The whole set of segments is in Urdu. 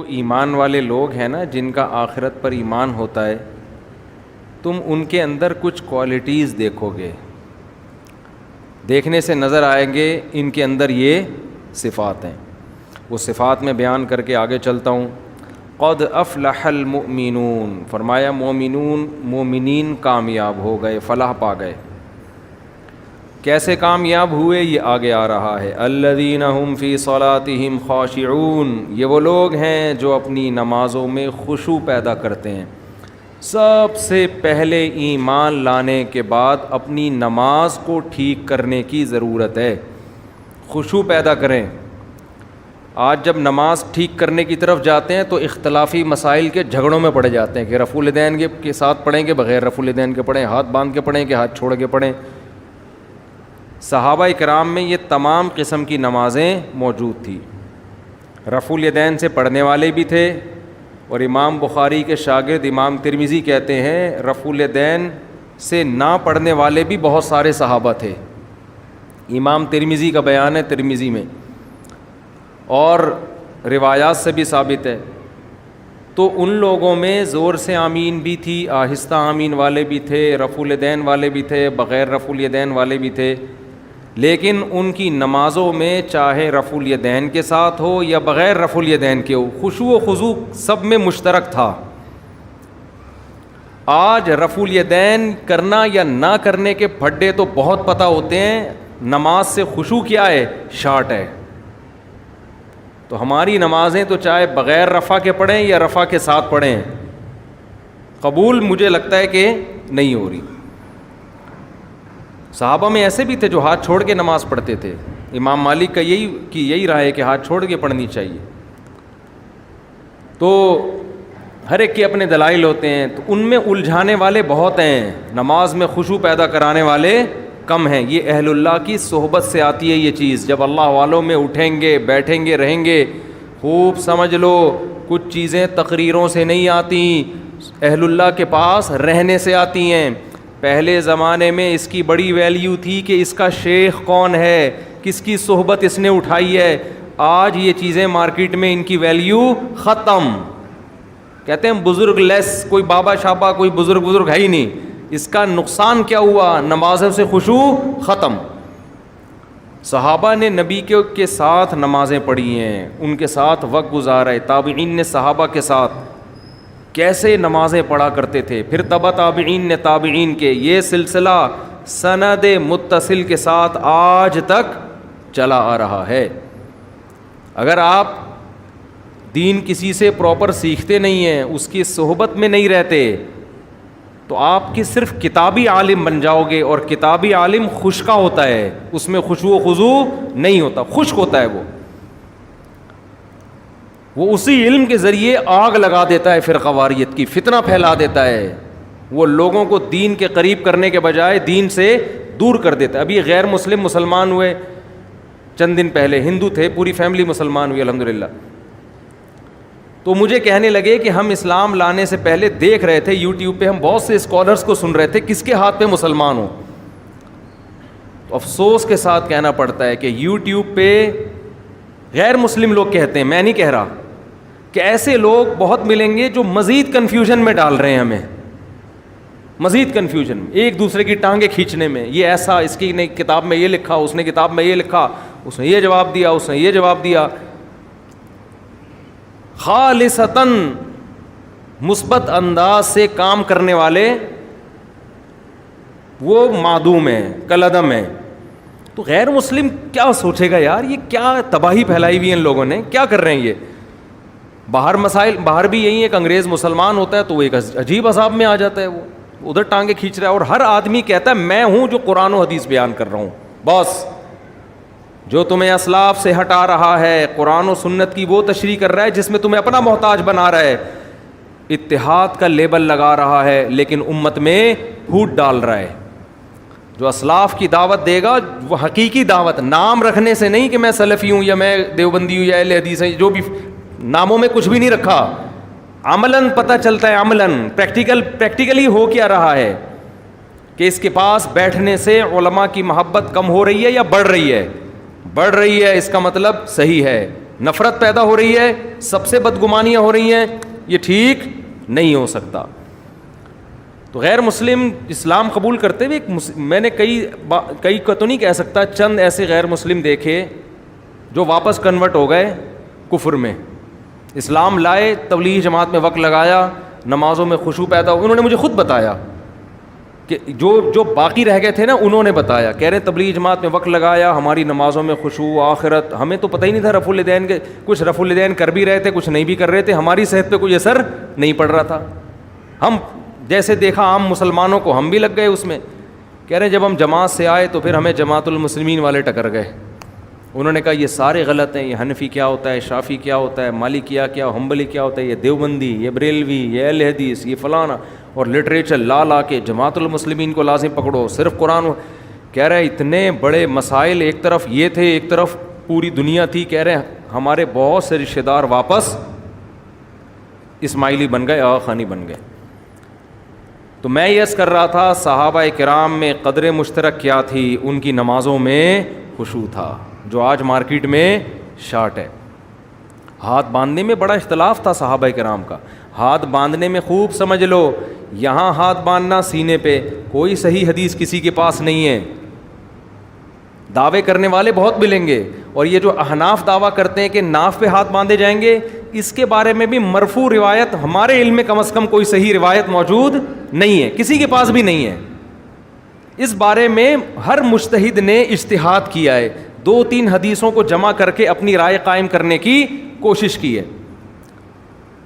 ایمان والے لوگ ہیں نا، جن کا آخرت پر ایمان ہوتا ہے، تم ان کے اندر کچھ کوالٹیز دیکھو گے، دیکھنے سے نظر آئیں گے ان کے اندر یہ صفات ہیں. وہ صفات میں بیان کر کے آگے چلتا ہوں. قد افلح المؤمنون، فرمایا مومنین کامیاب ہو گئے، فلاح پا گئے. کیسے کامیاب ہوئے یہ آگے آ رہا ہے. الذین هم فی صلاتہم خاشعون، یہ وہ لوگ ہیں جو اپنی نمازوں میں خشوع پیدا کرتے ہیں. سب سے پہلے ایمان لانے کے بعد اپنی نماز کو ٹھیک کرنے کی ضرورت ہے. خشوع پیدا کریں. آج جب نماز ٹھیک کرنے کی طرف جاتے ہیں تو اختلافی مسائل کے جھگڑوں میں پڑے جاتے ہیں کہ رفع الیدین کے ساتھ پڑھیں گے، بغیر رفع الیدین کے پڑھیں، ہاتھ باندھ کے پڑھیں کہ ہاتھ چھوڑ کے پڑھیں. صحابہ کرام میں یہ تمام قسم کی نمازیں موجود تھی. رفع الیدین سے پڑھنے والے بھی تھے، اور امام بخاری کے شاگرد امام ترمذی کہتے ہیں رفع الیدین سے نہ پڑھنے والے بھی بہت سارے صحابہ تھے. امام ترمذی کا بیان ہے ترمذی میں، اور روایات سے بھی ثابت ہے. تو ان لوگوں میں زور سے آمین بھی تھی، آہستہ آمین والے بھی تھے، رفع الیدین والے بھی تھے، بغیر رفع الیدین والے بھی تھے. لیکن ان کی نمازوں میں چاہے رفع الیدین کے ساتھ ہو یا بغیر رفع الیدین کے ہو، خشوع و خضوع سب میں مشترک تھا. آج رفع الیدین کرنا یا نہ کرنے کے پھڈے تو بہت پتہ ہوتے ہیں، نماز سے خشوع کیا ہے؟ شارٹ ہے. تو ہماری نمازیں تو چاہے بغیر رفع کے پڑھیں یا رفع کے ساتھ پڑھیں، قبول مجھے لگتا ہے کہ نہیں ہو رہی. صحابہ میں ایسے بھی تھے جو ہاتھ چھوڑ کے نماز پڑھتے تھے. امام مالک کا یہی رائے ہے کہ ہاتھ چھوڑ کے پڑھنی چاہیے. تو ہر ایک کے اپنے دلائل ہوتے ہیں. تو ان میں الجھانے والے بہت ہیں، نماز میں خشوع پیدا کرانے والے کم ہیں. یہ اہل اللہ کی صحبت سے آتی ہے یہ چیز. جب اللہ والوں میں اٹھیں گے، بیٹھیں گے، رہیں گے، خوب سمجھ لو کچھ چیزیں تقریروں سے نہیں آتی، اہل اللہ کے پاس رہنے سے آتی ہیں. پہلے زمانے میں اس کی بڑی ویلیو تھی کہ اس کا شیخ کون ہے، کس کی صحبت اس نے اٹھائی ہے. آج یہ چیزیں مارکیٹ میں ان کی ویلیو ختم. کہتے ہیں بزرگ لیس، کوئی بابا شابا، کوئی بزرگ ہے ہی نہیں. اس کا نقصان کیا ہوا؟ نمازوں سے خشوع ختم. صحابہ نے نبی کے ساتھ نمازیں پڑھی ہیں، ان کے ساتھ وقت گزارا ہے. تابعین نے صحابہ کے ساتھ کیسے نمازیں پڑھا کرتے تھے، پھر تبع تابعین نے تابعین کے، یہ سلسلہ سند متصل کے ساتھ آج تک چلا آ رہا ہے. اگر آپ دین کسی سے پراپر سیکھتے نہیں ہیں، اس کی صحبت میں نہیں رہتے، تو آپ کی صرف کتابی عالم بن جاؤ گے. اور کتابی عالم خشکا ہوتا ہے، اس میں خشوع و خضوع نہیں ہوتا، خشک ہوتا ہے. وہ اسی علم کے ذریعے آگ لگا دیتا ہے فرقہ واریت کی، فتنہ پھیلا دیتا ہے. وہ لوگوں کو دین کے قریب کرنے کے بجائے دین سے دور کر دیتا ہے. ابھی غیر مسلم مسلمان ہوئے چند دن پہلے، ہندو تھے، پوری فیملی مسلمان ہوئی الحمدللہ. تو مجھے کہنے لگے کہ ہم اسلام لانے سے پہلے دیکھ رہے تھے یوٹیوب پہ، ہم بہت سے اسکالرس کو سن رہے تھے کس کے ہاتھ پہ مسلمان ہو. تو افسوس کے ساتھ کہنا پڑتا ہے کہ یوٹیوب پہ غیر مسلم لوگ کہتے ہیں، میں نہیں کہہ رہا، کہ ایسے لوگ بہت ملیں گے جو مزید کنفیوژن میں ڈال رہے ہیں ہمیں، مزید کنفیوژن، ایک دوسرے کی ٹانگیں کھینچنے میں. یہ ایسا، اس کی نے کتاب میں یہ لکھا، اس نے کتاب میں یہ لکھا، اس نے یہ جواب دیا، اس نے یہ جواب دیا. خالصتاً مثبت انداز سے کام کرنے والے وہ معدوم ہیں، کالعدم ہیں. تو غیر مسلم کیا سوچے گا یار، یہ کیا تباہی پھیلائی ہوئی ان لوگوں نے، کیا کر رہے ہیں یہ. باہر بھی یہی ہے کہ انگریز مسلمان ہوتا ہے تو وہ ایک عجیب عذاب میں آ جاتا ہے، وہ ادھر ٹانگیں کھینچ رہا ہے. اور ہر آدمی کہتا ہے میں ہوں جو قرآن و حدیث بیان کر رہا ہوں. بس جو تمہیں اسلاف سے ہٹا رہا ہے، قرآن و سنت کی وہ تشریح کر رہا ہے جس میں تمہیں اپنا محتاج بنا رہا ہے، اتحاد کا لیبل لگا رہا ہے، لیکن امت میں پھوٹ ڈال رہا ہے. جو اسلاف کی دعوت دے گا وہ حقیقی دعوت، نام رکھنے سے نہیں کہ میں سلفی ہوں یا میں دیوبندی ہوں یا اہل حدیث ہوں، جو بھی ناموں میں کچھ بھی نہیں رکھا. عملاً پتہ چلتا ہے، عملاً پریکٹیکلی ہو کیا رہا ہے کہ اس کے پاس بیٹھنے سے علماء کی محبت کم ہو رہی ہے یا بڑھ رہی ہے. بڑھ رہی ہے، اس کا مطلب صحیح ہے. نفرت پیدا ہو رہی ہے, سب سے بدگمانیاں ہو رہی ہیں, یہ ٹھیک نہیں ہو سکتا. تو غیر مسلم اسلام قبول کرتے ہوئے میں نے کئی کو تو نہیں کہہ سکتا, چند ایسے غیر مسلم دیکھے جو واپس کنورٹ ہو گئے کفر میں. اسلام لائے, تبلیغ جماعت میں وقت لگایا, نمازوں میں خشوع پیدا ہو. انہوں نے مجھے خود بتایا کہ جو باقی رہ گئے تھے نا, انہوں نے بتایا, کہہ رہے تبلیغ جماعت میں وقت لگایا, ہماری نمازوں میں خشوع, آخرت, ہمیں تو پتہ ہی نہیں تھا رفع الیدین کے, کچھ رفع الیدین کر بھی رہے تھے, کچھ نہیں بھی کر رہے تھے, ہماری صحت پہ کوئی اثر نہیں پڑ رہا تھا. ہم جیسے دیکھا عام مسلمانوں کو, ہم بھی لگ گئے اس میں. کہہ رہے جب ہم جماعت سے آئے تو پھر ہمیں جماعت المسلمین والے ٹکر گئے. انہوں نے کہا یہ سارے غلط ہیں, یہ حنفی کیا ہوتا ہے, شافی کیا ہوتا ہے, مالکیہ کیا, حنبلی کیا ہوتا ہے, یہ دیوبندی, یہ بریلوی, یہ اہل حدیث, یہ فلانا, اور لٹریچر لا کے جماعت المسلمین کو لازم پکڑو, صرف قرآن. کہہ رہے اتنے بڑے مسائل, ایک طرف یہ تھے, ایک طرف پوری دنیا تھی. کہہ رہے ہمارے بہت سے رشتہ دار واپس اسماعیلی بن گئے, آغا خانی بن گئے. تو میں یہ عرض کر رہا تھا, صحابہ کرام میں قدر مشترک کیا تھی, ان کی نمازوں میں خشوع تھا, جو آج مارکیٹ میں شارٹ ہے. ہاتھ باندھنے میں بڑا اختلاف تھا صحابہ کرام کا. ہاتھ باندھنے میں خوب سمجھ لو, یہاں ہاتھ باندھنا سینے پہ, کوئی صحیح حدیث کسی کے پاس نہیں ہے. دعوے کرنے والے بہت ملیں گے, اور یہ جو احناف دعویٰ کرتے ہیں کہ ناف پہ ہاتھ باندھے جائیں گے, اس کے بارے میں بھی مرفوع روایت ہمارے علم میں کم از کم کوئی صحیح روایت موجود نہیں ہے, کسی کے پاس بھی نہیں ہے. اس بارے میں ہر مجتہد نے اجتہاد کیا ہے, 2-3 حدیثوں کو جمع کر کے اپنی رائے قائم کرنے کی کوشش کی ہے.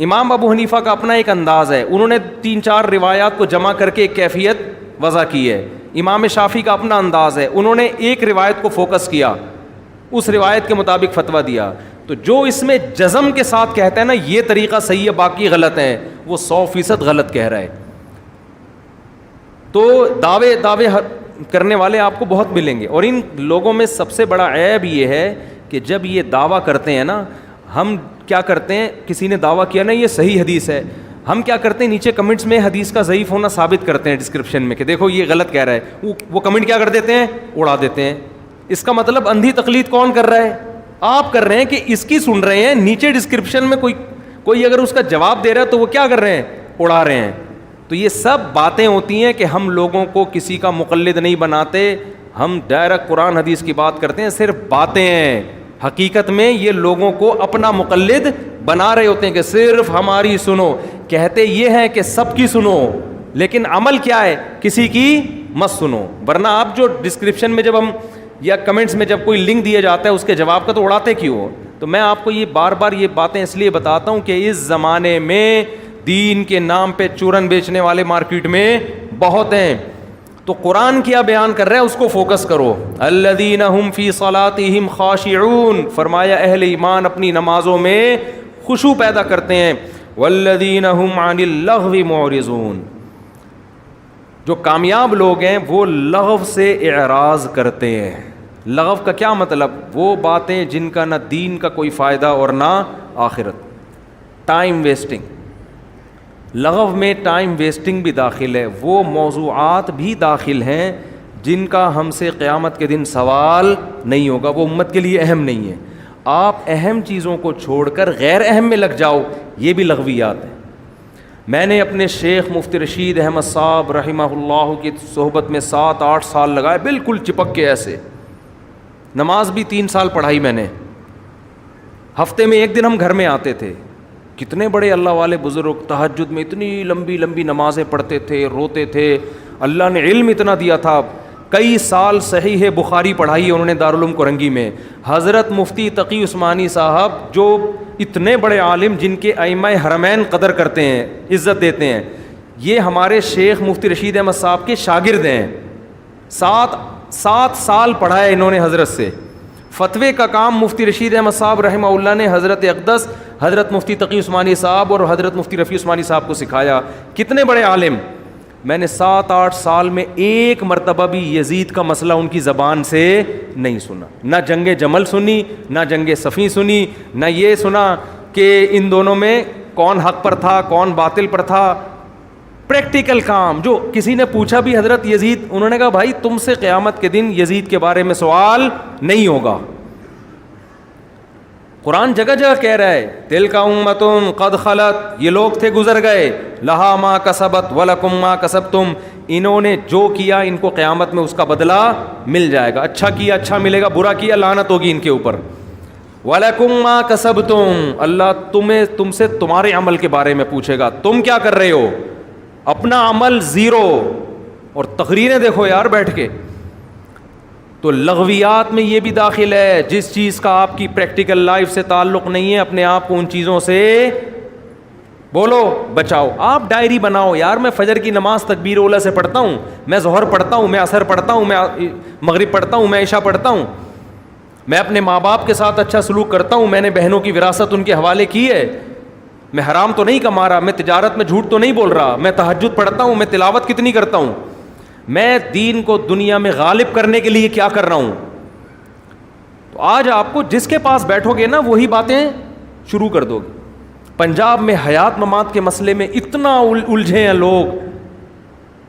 امام ابو حنیفہ کا اپنا ایک انداز ہے, انہوں نے 3-4 روایات کو جمع کر کے ایک کیفیت وضع کی ہے. امام شافعی کا اپنا انداز ہے, انہوں نے ایک روایت کو فوکس کیا, اس روایت کے مطابق فتویٰ دیا. تو جو اس میں جزم کے ساتھ کہتا ہے نا یہ طریقہ صحیح ہے باقی غلط ہیں, وہ 100% غلط کہہ رہا ہے. تو دعوے کرنے والے آپ کو بہت ملیں گے, اور ان لوگوں میں سب سے بڑا عیب یہ ہے کہ جب یہ دعویٰ کرتے ہیں نا, ہم کیا کرتے ہیں, کسی نے دعویٰ کیا نا یہ صحیح حدیث ہے, ہم کیا کرتے ہیں نیچے کمنٹس میں حدیث کا ضعیف ہونا ثابت کرتے ہیں ڈسکرپشن میں کہ دیکھو یہ غلط کہہ رہا ہے. وہ کمنٹ کیا کر دیتے ہیں, اڑا دیتے ہیں. اس کا مطلب اندھی تقلید کون کر رہا ہے, آپ کر رہے ہیں کہ اس کی سن رہے ہیں, نیچے ڈسکرپشن میں کوئی اگر اس کا جواب دے رہا ہے تو وہ کیا کر رہے ہیں, اڑا رہے ہیں. تو یہ سب باتیں ہوتی ہیں کہ ہم لوگوں کو کسی کا مقلد نہیں بناتے, ہم ڈائریکٹ قرآن حدیث کی بات کرتے ہیں, صرف باتیں ہیں. حقیقت میں یہ لوگوں کو اپنا مقلد بنا رہے ہوتے ہیں کہ صرف ہماری سنو. کہتے یہ ہیں کہ سب کی سنو, لیکن عمل کیا ہے, کسی کی مت سنو. ورنہ آپ جو ڈسکرپشن میں جب ہم یا کمنٹس میں جب کوئی لنک دیا جاتا ہے اس کے جواب کا تو اڑاتے کیوں ہو. تو میں آپ کو یہ بار بار یہ باتیں اس لیے بتاتا ہوں کہ اس زمانے میں دین کے نام پہ چورن بیچنے والے مارکیٹ میں بہت ہیں. تو قرآن کیا بیان کر رہا ہے اس کو فوکس کرو. الذین هم فی صلاتہم خاشعون, فرمایا اہل ایمان اپنی نمازوں میں خشوع پیدا کرتے ہیں. والذین هم عن اللغو معرضون, جو کامیاب لوگ ہیں وہ لغو سے اعراض کرتے ہیں. لغو کا کیا مطلب, وہ باتیں جن کا نہ دین کا کوئی فائدہ اور نہ آخرت. ٹائم ویسٹنگ, لغو میں ٹائم ویسٹنگ بھی داخل ہے, وہ موضوعات بھی داخل ہیں جن کا ہم سے قیامت کے دن سوال نہیں ہوگا, وہ امت کے لیے اہم نہیں ہے. آپ اہم چیزوں کو چھوڑ کر غیر اہم میں لگ جاؤ, یہ بھی لغویات ہیں. میں نے اپنے شیخ مفتی رشید احمد صاحب رحمہ اللہ کی صحبت میں 7-8 سال لگائے, بالکل چپک کے ایسے. نماز بھی 3 سال پڑھائی میں نے, ہفتے میں 1 دن ہم گھر میں آتے تھے. کتنے بڑے اللہ والے بزرگ تہجد میں اتنی لمبی لمبی نمازیں پڑھتے تھے, روتے تھے. اللہ نے علم اتنا دیا تھا, کئی سال صحیح بخاری پڑھائی ہے انہوں نے دارالعلوم کرنگی میں. حضرت مفتی تقی عثمانی صاحب جو اتنے بڑے عالم جن کے ائمہ حرمین قدر کرتے ہیں, عزت دیتے ہیں, یہ ہمارے شیخ مفتی رشید احمد صاحب کے شاگرد ہیں. 7 سال پڑھا ہے انہوں نے حضرت سے. فتوے کا کام مفتی رشید احمد صاحب رحمہ اللہ نے حضرت اقدس, حضرت مفتی تقی عثمانی صاحب اور حضرت مفتی رفیع عثمانی صاحب کو سکھایا. کتنے بڑے عالم. میں نے 7-8 سال میں ایک مرتبہ بھی یزید کا مسئلہ ان کی زبان سے نہیں سنا. نہ جنگ جمل سنی, نہ جنگ صفین سنی, نہ یہ سنا کہ ان دونوں میں کون حق پر تھا کون باطل پر تھا. پریکٹیکل کام. جو کسی نے پوچھا بھی حضرت یزید, انہوں نے کہا بھائی تم سے قیامت کے دن یزید کے بارے میں سوال نہیں ہوگا. قرآن جگہ جگہ کہہ رہا ہے تلک امۃ قد خلت، یہ لوگ تھے گزر گئے، لہا ما کسبت ولکم ما کسبتم، انہوں نے جو کیا ان کو قیامت میں اس کا بدلہ مل جائے گا، اچھا کیا اچھا ملے گا، برا کیا لعنت ہوگی ان کے اوپر. وَلَكُمْ مَا كَسَبْتُمْ، اللہ تم سے تمہارے عمل کے بارے میں پوچھے گا، تم کیا کر رہے ہو. اپنا عمل زیرو. اور تقریریں دیکھو یار بیٹھ کے، تو لغویات میں یہ بھی داخل ہے، جس چیز کا آپ کی پریکٹیکل لائف سے تعلق نہیں ہے اپنے آپ کو ان چیزوں سے بولو بچاؤ. آپ ڈائری بناؤ یار، میں فجر کی نماز تکبیر اولا سے پڑھتا ہوں، میں ظہر پڑھتا ہوں، میں عصر پڑھتا ہوں، میں مغرب پڑھتا ہوں، میں عشاء پڑھتا ہوں، میں اپنے ماں باپ کے ساتھ اچھا سلوک کرتا ہوں، میں نے بہنوں کی وراثت ان کے حوالے کی ہے، میں حرام تو نہیں کما رہا، میں تجارت میں جھوٹ تو نہیں بول رہا، میں تہجد پڑھتا ہوں، میں تلاوت کتنی کرتا ہوں، میں دین کو دنیا میں غالب کرنے کے لیے کیا کر رہا ہوں. تو آج آپ کو جس کے پاس بیٹھو گے نا وہی باتیں شروع کر دو گے. پنجاب میں حیات ممات کے مسئلے میں اتنا الجھے ہیں لوگ،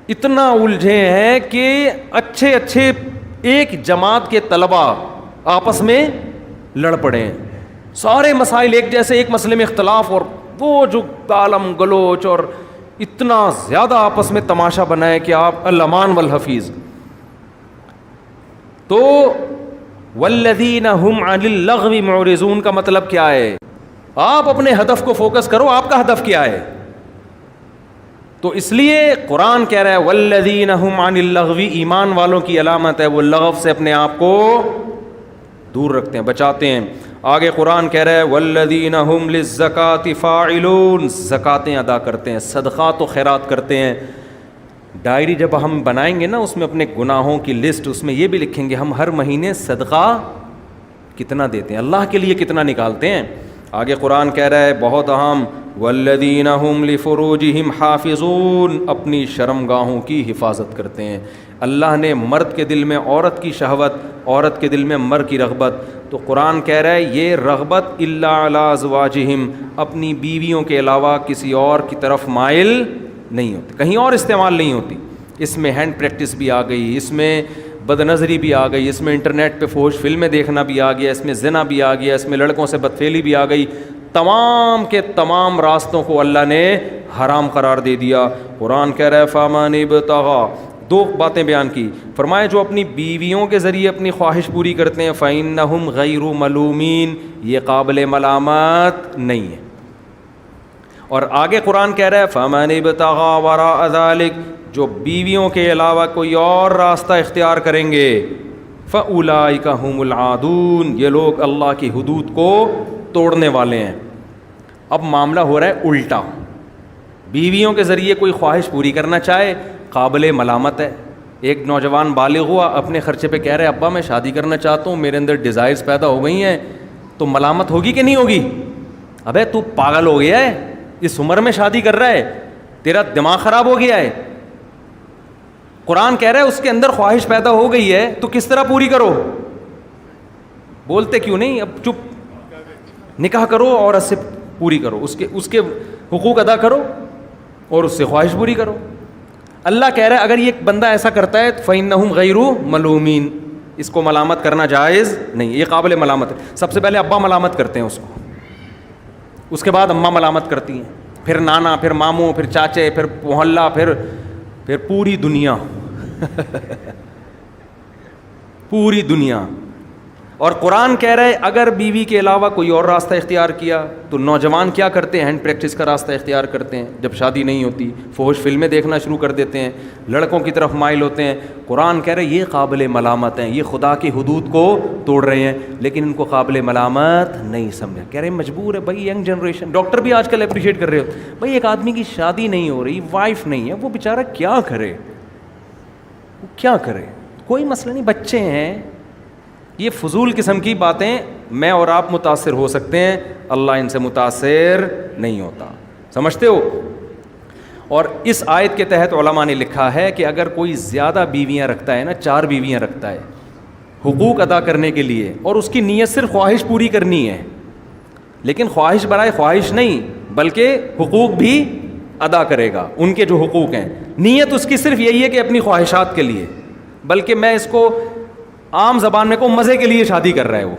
اتنا الجھے ہیں کہ اچھے ایک جماعت کے طلباء آپس میں لڑ پڑے ہیں. سارے مسائل ایک جیسے، ایک مسئلے میں اختلاف، اور وہ جو گالم گلوچ اور اتنا زیادہ آپس میں تماشا بنائے کہ آپ الامان والحفیظ. تو والذین هم عن اللغو معرضون کا مطلب کیا ہے؟ آپ اپنے ہدف کو فوکس کرو، آپ کا ہدف کیا ہے. تو اس لیے قرآن کہہ رہا ہے والذین هم عن اللغو، ایمان والوں کی علامت ہے وہ لغو سے اپنے آپ کو دور رکھتے ہیں، بچاتے ہیں. آگے قرآن کہہ رہا ہے والذین هم للزکاۃ فاعلون، زکاتیں ادا کرتے ہیں، صدقات و خیرات کرتے ہیں. ڈائری جب ہم بنائیں گے نا اس میں اپنے گناہوں کی لسٹ، اس میں یہ بھی لکھیں گے ہم ہر مہینے صدقہ کتنا دیتے ہیں، اللہ کے لیے کتنا نکالتے ہیں. آگے قرآن کہہ رہا ہے بہت اہم والذین هم لفروجہم حافظون، اپنی شرمگاہوں کی حفاظت کرتے ہیں. اللہ نے مرد کے دل میں عورت کی شہوت، عورت کے دل میں مرد کی رغبت، تو قرآن کہہ رہا ہے یہ رغبت الا علی ازواجہم، اپنی بیویوں کے علاوہ کسی اور کی طرف مائل نہیں ہوتی، کہیں اور استعمال نہیں ہوتی. اس میں ہینڈ پریکٹس بھی آ گئی، اس میں بد نظری بھی آ گئی، اس میں انٹرنیٹ پہ فحش فلمیں دیکھنا بھی آ گیا، اس میں زنا بھی آ گیا، اس میں لڑکوں سے بدفعلی بھی آ گئی. تمام کے تمام راستوں کو اللہ نے حرام قرار دے دیا. قرآن کہہ رہا ہے فَمَنِ ابْتَغَىٰ، دو باتیں بیان کی، فرمایا جو اپنی بیویوں کے ذریعے اپنی خواہش پوری کرتے ہیں فَإِنَّهُمْ غَيْرُ مَلُومِينَ، یہ قابل ملامت نہیں ہے. اور آگے قرآن کہہ رہا ہے فَمَنِ ابْتَغَىٰ وَرَاءَ ذَلِكَ، جو بیویوں کے علاوہ کوئی اور راستہ اختیار کریں گے فَأُولَٰئِكَ هُمُ الْعَادُونَ، یہ لوگ اللہ کی حدود کو توڑنے والے ہیں. اب معاملہ ہو رہا ہے الٹا، بیویوں کے ذریعے کوئی خواہش پوری کرنا چاہے قابل ملامت ہے. ایک نوجوان بالغ ہوا، اپنے خرچے پہ کہہ رہے ابا میں شادی کرنا چاہتا ہوں، میرے اندر ڈیزائرز پیدا ہو گئی ہیں، تو ملامت ہوگی کہ نہیں ہوگی؟ ابے تو پاگل ہو گیا ہے، اس عمر میں شادی کر رہا ہے، تیرا دماغ خراب ہو گیا ہے. قرآن کہہ رہا ہے اس کے اندر خواہش پیدا ہو گئی ہے تو کس طرح پوری کرو؟ بولتے کیوں نہیں؟ اب چپ، نکاح کرو اور اس سے پوری کرو، اس کے حقوق ادا کرو اور اس سے خواہش پوری کرو. اللہ کہہ رہا ہے اگر یہ بندہ ایسا کرتا ہے فَإِنَّهُمْ غَيْرُ مَلُومِينَ، اس کو ملامت کرنا جائز نہیں، یہ قابل ملامت ہے. سب سے پہلے ابا ملامت کرتے ہیں اس کو، اس کے بعد اماں ملامت کرتی ہیں، پھر نانا، پھر ماموں، پھر چاچے، پھر محلہ، پھر پوری دنیا پوری دنیا. اور قرآن کہہ رہا ہے اگر بیوی کے علاوہ کوئی اور راستہ اختیار کیا تو نوجوان کیا کرتے ہیں؟ ہینڈ پریکٹس کا راستہ اختیار کرتے ہیں، جب شادی نہیں ہوتی فحش فلمیں دیکھنا شروع کر دیتے ہیں، لڑکوں کی طرف مائل ہوتے ہیں. قرآن کہہ رہے ہیں یہ قابل ملامت ہیں، یہ خدا کی حدود کو توڑ رہے ہیں، لیکن ان کو قابل ملامت نہیں سمجھا. کہہ رہے ہیں مجبور ہے بھائی، ینگ جنریشن، ڈاکٹر بھی آج کل اپریشیٹ کر رہے ہو بھائی، ایک آدمی کی شادی نہیں ہو رہی، وائف نہیں ہے، وہ بیچارہ کیا کرے، وہ کیا کرے؟ کوئی مسئلہ نہیں، بچے ہیں. یہ فضول قسم کی باتیں میں اور آپ متاثر ہو سکتے ہیں، اللہ ان سے متاثر نہیں ہوتا. سمجھتے ہو؟ اور اس آیت کے تحت علماء نے لکھا ہے کہ اگر کوئی زیادہ بیویاں رکھتا ہے نا، 4 بیویاں رکھتا ہے حقوق ادا کرنے کے لیے، اور اس کی نیت صرف خواہش پوری کرنی ہے، لیکن خواہش برائے خواہش نہیں بلکہ حقوق بھی ادا کرے گا، ان کے جو حقوق ہیں، نیت اس کی صرف یہی ہے کہ اپنی خواہشات کے لیے، بلکہ میں اس کو عام زبان میں کو مزے کے لیے شادی کر رہا ہے وہ.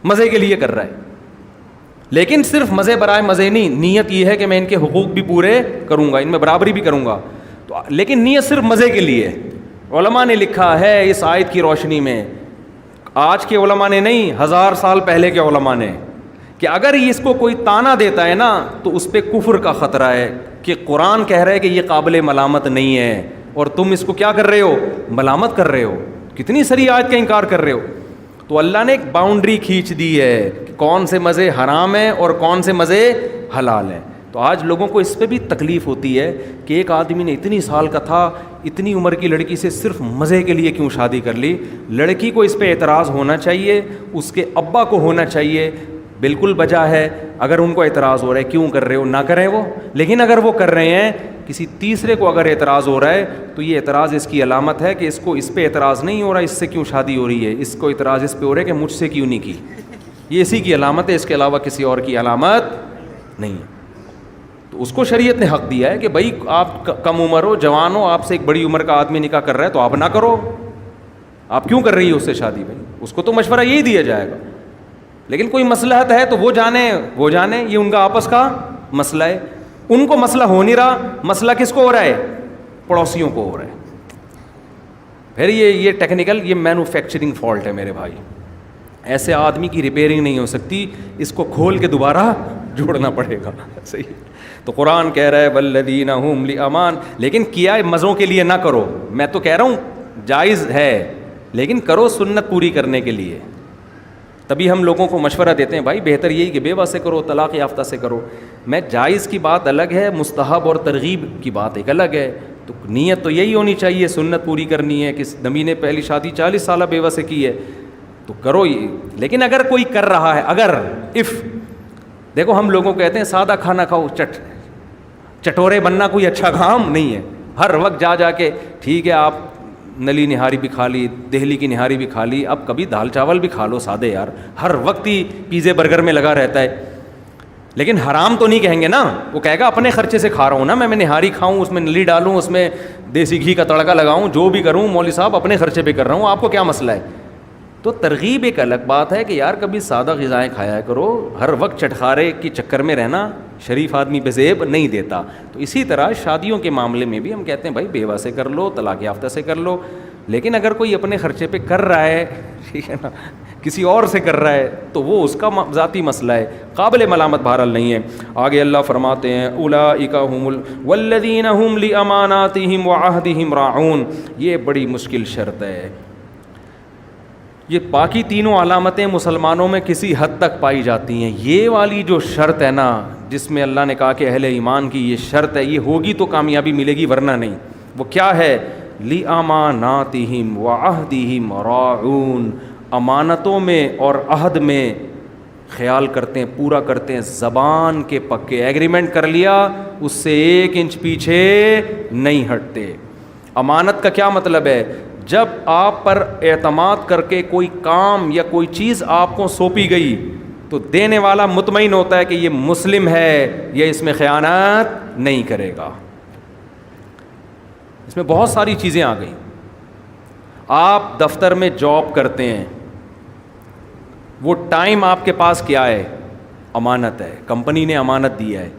مزے کے لیے کر رہا ہے. لیکن صرف مزے برائے مزے نہیں, نیت یہ ہے کہ میں ان کے حقوق بھی پورے کروں گا, ان میں برابری بھی کروں گا. تو لیکن نیت صرف مزے کے لیے. علماء نے لکھا ہے اس آیت کی روشنی میں, آج کے علماء نے نہیں, 1000 سال پہلے کے علماء نے, کہ اگر اس کو کوئی تانا دیتا ہے نا تو اس پہ کفر کا خطرہ ہے, کہ قرآن کہہ رہا ہے کہ یہ قابل ملامت نہیں ہے اور تم اس کو کیا کر رہے ہو, ملامت کر رہے ہو, کتنی ساری آیت کا انکار کر رہے ہو. تو اللہ نے ایک باؤنڈری کھینچ دی ہے کہ کون سے مزے حرام ہیں اور کون سے مزے حلال ہیں. تو آج لوگوں کو اس پہ بھی تکلیف ہوتی ہے کہ ایک آدمی نے اتنی سال کا تھا, اتنی عمر کی لڑکی سے صرف مزے کے لیے کیوں شادی کر لی. لڑکی کو اس پہ اعتراض ہونا چاہیے, اس کے ابا کو ہونا چاہیے, بالکل بجا ہے. اگر ان کو اعتراض ہو رہا ہے کیوں کر رہے ہو, نہ کریں وہ. لیکن اگر وہ کر رہے ہیں, کسی تیسرے کو اگر اعتراض ہو رہا ہے تو یہ اعتراض اس کی علامت ہے کہ اس کو اس پہ اعتراض نہیں ہو رہا اس سے کیوں شادی ہو رہی ہے, اس کو اعتراض اس پہ ہو رہا ہے کہ مجھ سے کیوں نہیں کی. یہ اسی کی علامت ہے, اس کے علاوہ کسی اور کی علامت نہیں ہے. تو اس کو شریعت نے حق دیا ہے کہ بھائی آپ کم عمر ہو, جوان ہو, آپ سے ایک بڑی عمر کا آدمی نکاح کر رہا ہے تو آپ نہ کرو. آپ کیوں کر رہی ہے اس سے شادی؟ بھائی اس کو تو مشورہ یہی دیا جائے گا. لیکن کوئی مصلحت ہے تو وہ جانے, یہ ان کا آپس کا مسئلہ ہے. ان کو مسئلہ ہو نہیں رہا, مسئلہ کس کو ہو رہا ہے, پڑوسیوں کو ہو رہا ہے. پھر یہ ٹیکنیکل, یہ مینوفیکچرنگ فالٹ ہے میرے بھائی. ایسے آدمی کی ریپیئرنگ نہیں ہو سکتی, اس کو کھول کے دوبارہ جوڑنا پڑے گا. صحیح. تو قرآن کہہ رہا ہے والذین هم لأمان, لیکن کیا مزوں کے لیے نہ کرو. میں تو کہہ رہا ہوں جائز ہے, لیکن کرو سنت پوری کرنے کے لیے. تبھی ہم لوگوں کو مشورہ دیتے ہیں بھائی بہتر یہی کہ بیوہ سے کرو, طلاق یافتہ سے کرو. میں جائز کی بات الگ ہے, مستحب اور ترغیب کی بات ایک الگ ہے. تو نیت تو یہی ہونی چاہیے, سنت پوری کرنی ہے. کہ نبی نے پہلی شادی 40 سالہ بیوہ سے کی ہے تو کرو یہ. لیکن اگر کوئی کر رہا ہے, اگر دیکھو ہم لوگوں کو کہتے ہیں سادہ کھانا کھاؤ, چٹورے بننا کوئی اچھا کام نہیں ہے. ہر وقت جا کے ٹھیک ہے آپ نلی نہاری بھی کھا لی, دہلی کی نہاری بھی کھا لی, اب کبھی دال چاول بھی کھا لو سادے یار. ہر وقت ہی پیزے برگر میں لگا رہتا ہے. لیکن حرام تو نہیں کہیں گے نا, وہ کہے گا اپنے خرچے سے کھا رہا ہوں نا, میں نہاری کھاؤں, اس میں نلی ڈالوں, اس میں دیسی گھی کا تڑکا لگاؤں, جو بھی کروں مولوی صاحب اپنے خرچے پہ کر رہا ہوں, آپ کو کیا مسئلہ ہے. تو ترغیب ایک الگ بات ہے کہ یار کبھی سادہ غذائیں کھایا کرو. ہر وقت چٹخارے کے چکر میں رہنا شریف آدمی بے زیب نہیں دیتا. تو اسی طرح شادیوں کے معاملے میں بھی ہم کہتے ہیں بھائی بیوہ سے کر لو, طلاق یافتہ سے کر لو. لیکن اگر کوئی اپنے خرچے پہ کر رہا ہے, ٹھیک ہے نا, کسی اور سے کر رہا ہے تو وہ اس کا ذاتی مسئلہ ہے, قابل ملامت بہرحال نہیں ہے. آگے اللہ فرماتے ہیں اولئک هم والذین هم لاماناتهم وعهدهم راعون. یہ بڑی مشکل شرط ہے. یہ باقی تینوں علامتیں مسلمانوں میں کسی حد تک پائی جاتی ہیں. یہ والی جو شرط ہے نا, جس میں اللہ نے کہا کہ اہل ایمان کی یہ شرط ہے, یہ ہوگی تو کامیابی ملے گی ورنہ نہیں. وہ کیا ہے؟ لِأَمَانَاتِهِمْ وَعَهْدِهِمْ رَاعُونَ. امانتوں میں اور عہد میں خیال کرتے ہیں, پورا کرتے ہیں, زبان کے پکے. ایگریمنٹ کر لیا, اس سے 1 انچ پیچھے نہیں ہٹتے. امانت کا کیا مطلب ہے؟ جب آپ پر اعتماد کر کے کوئی کام یا کوئی چیز آپ کو سونپی گئی تو دینے والا مطمئن ہوتا ہے کہ یہ مسلم ہے, یہ اس میں خیانت نہیں کرے گا. اس میں بہت ساری چیزیں آ گئیں. آپ دفتر میں جاب کرتے ہیں, وہ ٹائم آپ کے پاس کیا ہے؟ امانت ہے. کمپنی نے امانت دیا ہے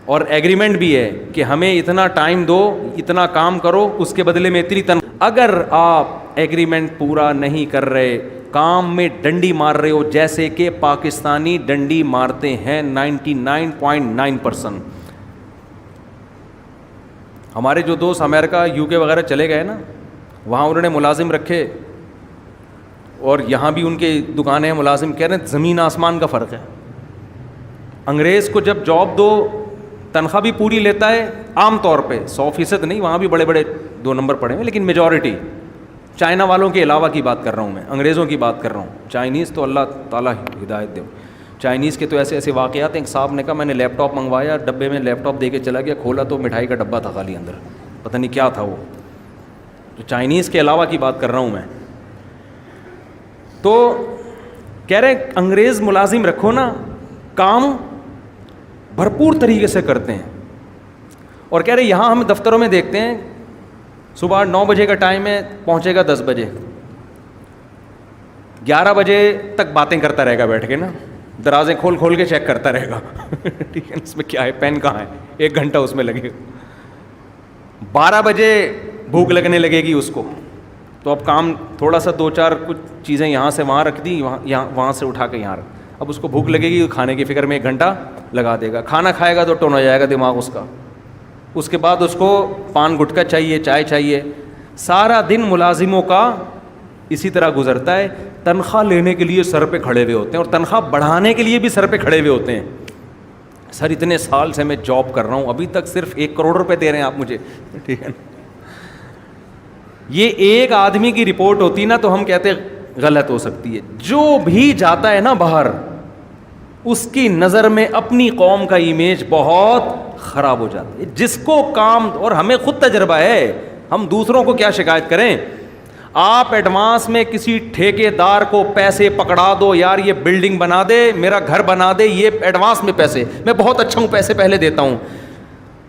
اور ایگریمنٹ بھی ہے کہ ہمیں اتنا ٹائم دو, اتنا کام کرو, اس کے بدلے میں اتنی تنخواہ. اگر آپ ایگریمنٹ پورا نہیں کر رہے, کام میں ڈنڈی مار رہے ہو, جیسے کہ پاکستانی ڈنڈی مارتے ہیں 99.9%. ہمارے جو دوست امریکہ UK وغیرہ چلے گئے نا, وہاں انہوں نے ملازم رکھے اور یہاں بھی ان کے دکانیں ہیں, ملازم کہہ رہے ہیں زمین آسمان کا فرق ہے. انگریز کو جب جاب دو تنخواہ بھی پوری لیتا ہے, عام طور پہ 100% نہیں, وہاں بھی بڑے بڑے 2 نمبر پڑے ہیں, لیکن میجورٹی. چائنا والوں کے علاوہ کی بات کر رہا ہوں میں, انگریزوں کی بات کر رہا ہوں. چائنیز تو اللہ تعالیٰ ہدایت دے. چائنیز کے تو ایسے واقعات ہیں. ایک صاحب نے کہا میں نے لیپ ٹاپ منگوایا, ڈبے میں لیپ ٹاپ دے کے چلا گیا, کھولا تو مٹھائی کا ڈبہ تھا خالی اندر, پتہ نہیں کیا تھا وہ. تو چائنیز کے علاوہ کی بات کر رہا ہوں میں. تو کہہ رہے انگریز ملازم رکھو نا, کام بھرپور طریقے سے کرتے ہیں. اور کہہ رہے یہاں ہم دفتروں میں دیکھتے ہیں صبح 9 بجے کا ٹائم ہے, پہنچے گا 10 بجے, 11 بجے تک باتیں کرتا رہے گا بیٹھ کے نا, درازیں کھول کھول کے چیک کرتا رہے گا ٹھیک ہے, اس میں کیا ہے, پین کہاں ہے, 1 گھنٹہ اس میں لگے گا. 12 بجے بھوک لگنے لگے گی اس کو, تو اب کام تھوڑا سا 2-4 کچھ چیزیں یہاں سے وہاں رکھ دی, وہاں سے اٹھا کے یہاں رکھ, اب اس کو بھوک لگے گی, کھانے کی فکر میں 1 گھنٹہ لگا دے گا. کھانا کھائے گا تو ٹون ہو جائے گا دماغ اس کا, اس کے بعد اس کو پان گٹکا چاہیے, چائے چاہیے. سارا دن ملازموں کا اسی طرح گزرتا ہے, تنخواہ لینے کے لیے سر پہ کھڑے ہوئے ہوتے ہیں اور تنخواہ بڑھانے کے لیے بھی سر پہ کھڑے ہوئے ہوتے ہیں. سر اتنے سال سے میں جاب کر رہا ہوں, ابھی تک صرف 1 کروڑ روپے دے رہے ہیں آپ مجھے, ٹھیک ہے نا. یہ ایک آدمی کی رپورٹ ہوتی نا تو ہم کہتے غلط ہو سکتی ہے. جو بھی جاتا ہے نا باہر, اس کی نظر میں اپنی قوم کا امیج بہت خراب ہو جاتا ہے. جس کو کام, اور ہمیں خود تجربہ ہے, ہم دوسروں کو کیا شکایت کریں. آپ ایڈوانس میں کسی ٹھیکے دار کو پیسے پکڑا دو, یار یہ بلڈنگ بنا دے, میرا گھر بنا دے, یہ ایڈوانس میں پیسے, میں بہت اچھا ہوں, پیسے پہلے دیتا ہوں.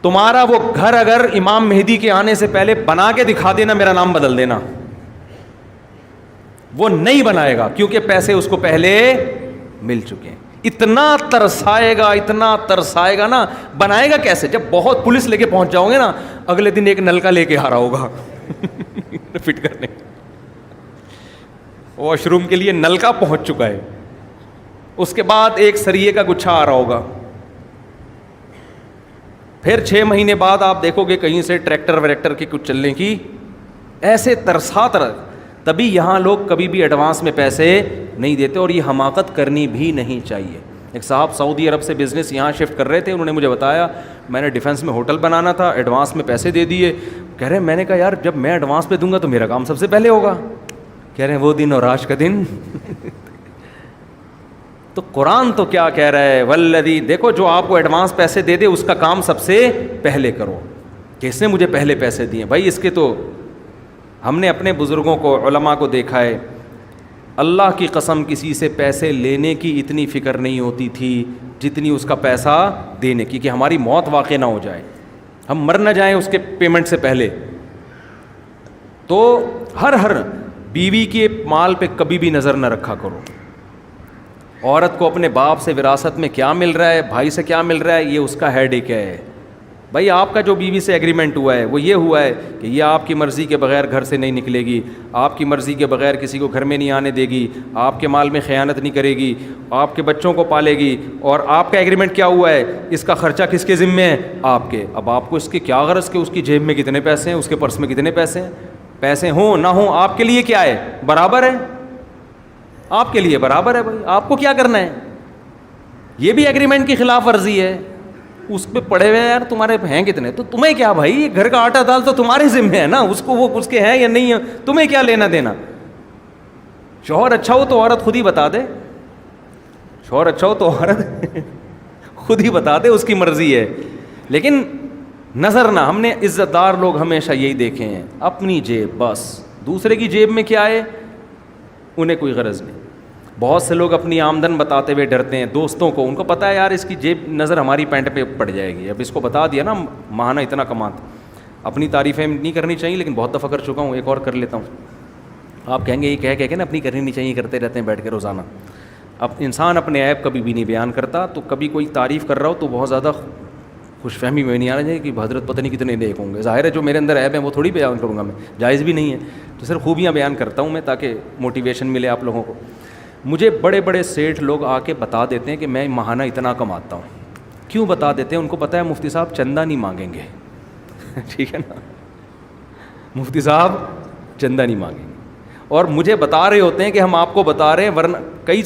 تمہارا وہ گھر اگر امام مہدی کے آنے سے پہلے بنا کے دکھا دینا, میرا نام بدل دینا. وہ نہیں بنائے گا کیونکہ پیسے اس کو پہلے مل چکے ہیں. اتنا ترسائے گا, اتنا ترسائے گا نا, بنائے گا کیسے؟ جب بہت پولیس لے کے پہنچ جاؤ گے نا, اگلے دن ایک نلکا لے کے آ رہا ہوگا فٹ کرنے, واش روم کے لیے نلکا پہنچ چکا ہے. اس کے بعد ایک سریے کا گچھا آ رہا ہوگا. پھر 6 مہینے بعد آپ دیکھو گے کہیں سے ٹریکٹر وریکٹر کی کچھ چلنے کی, ایسے ترسات رہ. تبھی یہاں لوگ کبھی بھی ایڈوانس میں پیسے نہیں دیتے, اور یہ حماقت کرنی بھی نہیں چاہیے. ایک صاحب سعودی عرب سے بزنس یہاں شفٹ کر رہے تھے, انہوں نے مجھے بتایا میں نے ڈیفینس میں ہوٹل بنانا تھا, ایڈوانس میں پیسے دے دیے. کہہ رہے ہیں, میں نے کہا یار جب میں ایڈوانس پہ دوں گا تو میرا کام سب سے پہلے ہوگا. کہہ رہے ہیں وہ دن اور آج کا دن تو قرآن تو کیا کہہ رہا ہے, والذی, دیکھو جو آپ کو ایڈوانس پیسے دے دے اس کا کام سب سے پہلے کرو. کس نے مجھے پہلے پیسے دیے بھائی؟ اس کے تو ہم نے اپنے بزرگوں کو, علماء کو دیکھا ہے, اللہ کی قسم کسی سے پیسے لینے کی اتنی فکر نہیں ہوتی تھی جتنی اس کا پیسہ دینے کی, کہ ہماری موت واقع نہ ہو جائے, ہم مر نہ جائیں اس کے پیمنٹ سے پہلے. تو ہر بیوی کے مال پہ کبھی بھی نظر نہ رکھا کرو. عورت کو اپنے باپ سے وراثت میں کیا مل رہا ہے, بھائی سے کیا مل رہا ہے, یہ اس کا ہیڈ ایک ہے. بھائی آپ کا جو بیوی سے ایگریمنٹ ہوا ہے وہ یہ ہوا ہے کہ یہ آپ کی مرضی کے بغیر گھر سے نہیں نکلے گی, آپ کی مرضی کے بغیر کسی کو گھر میں نہیں آنے دے گی, آپ کے مال میں خیانت نہیں کرے گی, آپ کے بچوں کو پالے گی. اور آپ کا ایگریمنٹ کیا ہوا ہے, اس کا خرچہ کس کے ذمے ہے, آپ کے. اب آپ کو اس کے کیا غرض کہ اس کی جیب میں کتنے پیسے ہیں, اس کے پرس میں کتنے پیسے ہیں. پیسے ہوں نہ ہوں آپ کے لیے کیا ہے, برابر ہے, آپ کے لیے برابر ہے. بھائی آپ کو کیا کرنا ہے, یہ بھی ایگریمنٹ کی خلاف ورزی ہے. اس پہ پڑے ہوئے یار تمہارے ہیں کتنے, تو تمہیں کیا بھائی, یہ گھر کا آٹا دال تو تمہارے ذمہ ہے نا, اس کو وہ اس کے ہیں یا نہیں ہے, تمہیں کیا لینا دینا. شوہر اچھا ہو تو عورت خود ہی بتا دے, شوہر اچھا ہو تو عورت خود ہی بتا دے, اس کی مرضی ہے. لیکن نظر نہ, ہم نے عزت دار لوگ ہمیشہ یہی دیکھے ہیں, اپنی جیب بس, دوسرے کی جیب میں کیا ہے انہیں کوئی غرض نہیں. بہت سے لوگ اپنی آمدن بتاتے ہوئے ڈرتے ہیں دوستوں کو, ان کو پتہ ہے یار اس کی جیب نظر ہماری پینٹ پہ پڑ جائے گی. اب اس کو بتا دیا نا ماہانہ اتنا کماتا. اپنی تعریفیں نہیں کرنی چاہیے لیکن بہت دفعہ کر چکا ہوں, ایک اور کر لیتا ہوں. آپ کہیں گے یہ کہہ کے نا اپنی کرنی نہیں چاہیے, کرتے رہتے ہیں بیٹھ کے روزانہ. اب انسان اپنے عیب کبھی بھی نہیں بیان کرتا, تو کبھی کوئی تعریف کر رہا ہو تو بہت زیادہ خوش فہمی میں نہیں آنا چاہیے کہ حضرت پتہ نہیں کتنے نیک ہوں گے. ظاہر ہے جو میرے اندر عیب ہیں وہ تھوڑی بیان کروں گا میں, جائز بھی نہیں ہے. تو صرف خوبیاں بیان کرتا ہوں میں تاکہ موٹیویشن ملے آپ لوگوں کو. مجھے بڑے بڑے سیٹھ لوگ آ کے بتا دیتے ہیں کہ میں ماہانہ اتنا کماتا ہوں. کیوں بتا دیتے ہیں؟ ان کو پتہ ہے مفتی صاحب چندہ نہیں مانگیں گے ٹھیک ہے نا, مفتی صاحب چندہ نہیں مانگیں گے. اور مجھے بتا رہے ہوتے ہیں کہ ہم آپ کو بتا رہے ہیں, ورنہ کئی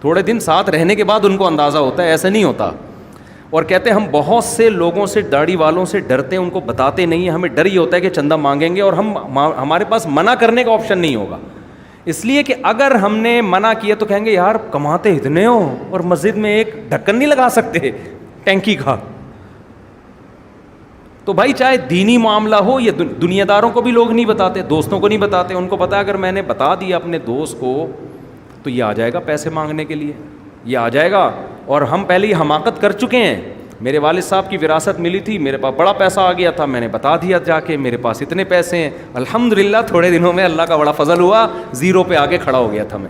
تھوڑے دن ساتھ رہنے کے بعد ان کو اندازہ ہوتا ہے, ایسا نہیں ہوتا. اور کہتے ہیں ہم بہت سے لوگوں سے, داڑھی والوں سے ڈرتے ہیں, ان کو بتاتے نہیں ہیں. ہمیں ڈر یہ ہوتا ہے کہ چندہ مانگیں گے اور ہمارے پاس منع کرنے کا آپشن نہیں ہوگا. اس لیے کہ اگر ہم نے منع کیا تو کہیں گے یار کماتے اتنے ہو اور مسجد میں ایک ڈھکن نہیں لگا سکتے ٹینکی کا. تو بھائی چاہے دینی معاملہ ہو یا دنیا داروں کو بھی لوگ نہیں بتاتے, دوستوں کو نہیں بتاتے. ان کو پتا ہے اگر میں نے بتا دیا اپنے دوست کو تو یہ آ جائے گا پیسے مانگنے کے لیے, یہ آ جائے گا. اور ہم پہلے یہ حماقت کر چکے ہیں, میرے والد صاحب کی وراثت ملی تھی, میرے پاس بڑا پیسہ آ گیا تھا, میں نے بتا دیا جا کے میرے پاس اتنے پیسے ہیں. الحمدللہ تھوڑے دنوں میں اللہ کا بڑا فضل ہوا, زیرو پہ آ کے کھڑا ہو گیا تھا میں.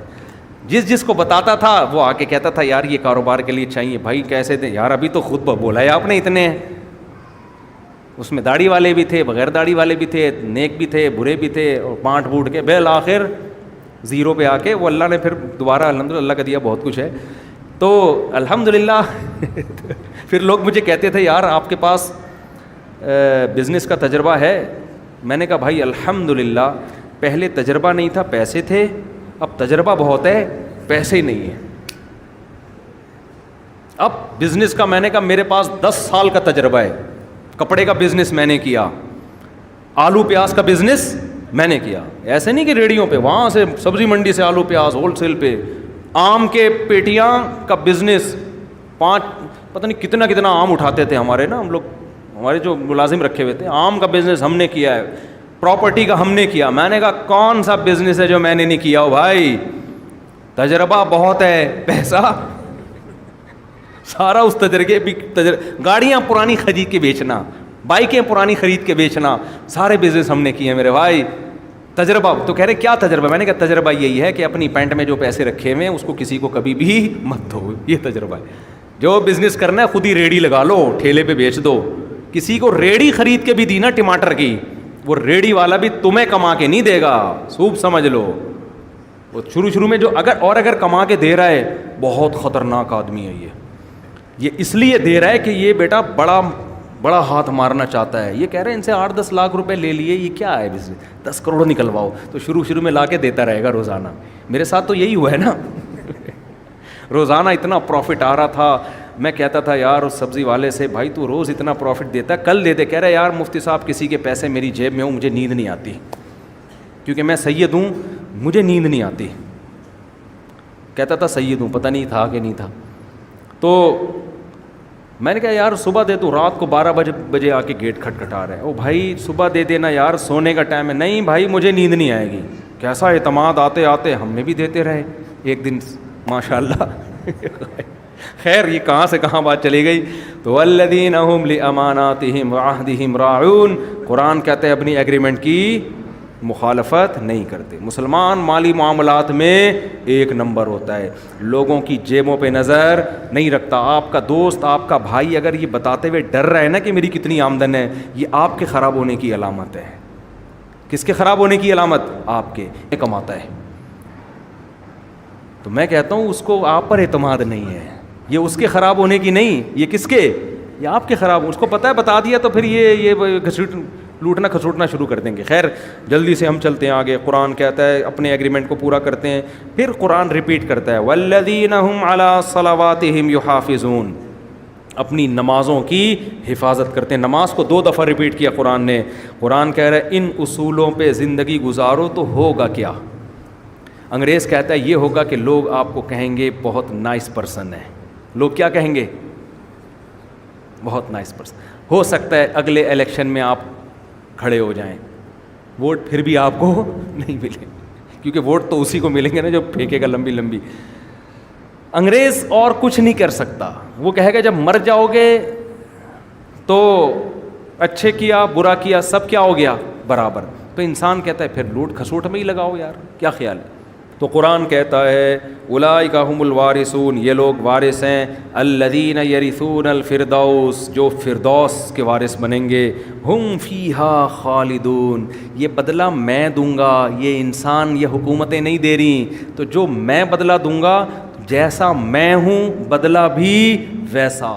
جس کو بتاتا تھا وہ آ کے کہتا تھا یار یہ کاروبار کے لیے چاہیے. بھائی کیسے دیں یار, ابھی تو خود بولا ہے آپ نے اتنے ہیں. اس میں داڑھی والے بھی تھے, بغیر داڑھی والے بھی تھے, نیک بھی تھے, برے بھی تھے, اور بانٹ بوٹ کے بالآخر زیرو پہ آ کے وہ اللہ نے پھر دوبارہ الحمدللہ اللہ کا دیا بہت کچھ ہے. تو الحمدللہ پھر لوگ مجھے کہتے تھے یار آپ کے پاس بزنس کا تجربہ ہے. میں نے کہا بھائی الحمدللہ پہلے تجربہ نہیں تھا, پیسے تھے, اب تجربہ بہت ہے, پیسے ہی نہیں ہیں. اب بزنس کا میں نے کہا میرے پاس 10 سال کا تجربہ ہے. کپڑے کا بزنس میں نے کیا, آلو پیاز کا بزنس میں نے کیا. ایسے نہیں کہ ریڑیوں پہ, وہاں سے سبزی منڈی سے آلو پیاز ہول سیل پہ. آم کے پیٹیاں کا بزنس, 5 پتہ نہیں کتنا آم اٹھاتے تھے ہمارے نا, ہم لوگ ہمارے جو ملازم رکھے ہوئے تھے. آم کا بزنس ہم نے کیا ہے, پراپرٹی کا ہم نے کیا. میں نے کہا کون سا بزنس ہے جو میں نے نہیں کیا ہو بھائی, تجربہ بہت ہے, پیسہ سارا اس تجربے. گاڑیاں پرانی خرید کے بیچنا, بائکیں پرانی خرید کے بیچنا, سارے بزنس ہم نے کیے میرے بھائی. تجربہ تو کہہ رہے کیا تجربہ, میں نے کہا تجربہ یہی ہے کہ اپنی پینٹ میں جو پیسے رکھے ہوئے ہیں اس کو کسی کو کبھی بھی مت دو, یہ تجربہ ہے. جو بزنس کرنا ہے خود ہی ریڑھی لگا لو, ٹھیلے پہ بیچ دو. کسی کو ریڑھی خرید کے بھی دی نا ٹماٹر کی, وہ ریڑھی والا بھی تمہیں کما کے نہیں دے گا, خوب سمجھ لو. وہ شروع میں جو اگر کما کے دے رہا ہے بہت خطرناک آدمی ہے. یہ اس لیے دے رہا ہے کہ یہ بیٹا بڑا ہاتھ مارنا چاہتا ہے. یہ کہہ رہے ہیں ان سے 8-10 لاکھ روپے لے لیے, یہ کیا ہے بزنس, 10 کروڑ نکلواؤ. تو شروع میں لا کے دیتا رہے گا روزانہ. میرے ساتھ تو یہی ہوا ہے نا. روزانہ اتنا پروفٹ آ رہا تھا, میں کہتا تھا یار اس سبزی والے سے بھائی تو روز اتنا پروفٹ دیتا ہے, کل دے دے. کہہ رہے یار مفتی صاحب کسی کے پیسے میری جیب میں ہوں, مجھے نیند نہیں آتی, کیونکہ میں سید ہوں, مجھے نیند نہیں آتی. کہتا تھا سید ہوں, پتہ نہیں تھا کہ نہیں تھا. تو میں نے کہا یار صبح دے تو, رات کو 12 بجے آ کے گیٹ کھٹکھٹا رہے ہیں. او بھائی صبح دے دینا یار, سونے کا ٹائم ہے. نہیں بھائی مجھے نیند نہیں آئے گی. کیسا اعتماد, آتے آتے ہم نے بھی دیتے رہے ایک دن ماشاء اللہ. خیر یہ کہاں سے کہاں بات چلی گئی. تو والذین هم لاماناتهم وعهدهم راعون, قرآن کہتے ہیں اپنی ایگریمنٹ کی مخالفت نہیں کرتے. مسلمان مالی معاملات میں ایک نمبر ہوتا ہے, لوگوں کی جیبوں پہ نظر نہیں رکھتا. آپ کا دوست, آپ کا بھائی اگر یہ بتاتے ہوئے ڈر رہا ہے نا کہ میری کتنی آمدن ہے, یہ آپ کے خراب ہونے کی علامت ہے. کس کے خراب ہونے کی علامت؟ آپ کے. کماتا ہے تو میں کہتا ہوں اس کو آپ پر اعتماد نہیں ہے, یہ اس کے خراب ہونے کی نہیں, یہ کس کے, یہ آپ کے خراب. اس کو پتہ ہے, بتا دیا تو پھر یہ لوٹنا کھسوٹنا شروع کر دیں گے. خیر جلدی سے ہم چلتے ہیں آگے. قرآن کہتا ہے اپنے ایگریمنٹ کو پورا کرتے ہیں, پھر قرآن ریپیٹ کرتا ہے والذین هم علی صلواتہم یحافظون, اپنی نمازوں کی حفاظت کرتے ہیں. نماز کو 2 دفعہ ریپیٹ کیا قرآن نے. قرآن کہہ رہا ہے ان اصولوں پہ زندگی گزارو تو ہوگا کیا. انگریز کہتا ہے یہ ہوگا کہ لوگ آپ کو کہیں گے بہت نائس پرسن ہے. لوگ کیا کہیں گے؟ بہت نائس پرسن. ہو سکتا ہے اگلے الیکشن میں آپ کھڑے ہو جائیں, ووٹ پھر بھی آپ کو نہیں ملے, کیونکہ ووٹ تو اسی کو ملیں گے نا جو پھینکے گا لمبی لمبی. انگریز اور کچھ نہیں کر سکتا. وہ کہے گا جب مر جاؤ گے تو اچھے کیا برا کیا سب کیا ہو گیا برابر. تو انسان کہتا ہے پھر لوٹ کھسوٹ میں ہی لگاؤ یار, کیا خیال ہے. تو قرآن کہتا ہے اولئک هم الوارثون, یہ لوگ وارث ہیں. الذین یرثون الفردوس, جو فردوس کے وارث بنیں گے. ہم فیہا خالدون, یہ بدلہ میں دوں گا, یہ انسان یہ حکومتیں نہیں دے رہی. تو جو میں بدلہ دوں گا, جیسا میں ہوں بدلہ بھی ویسا.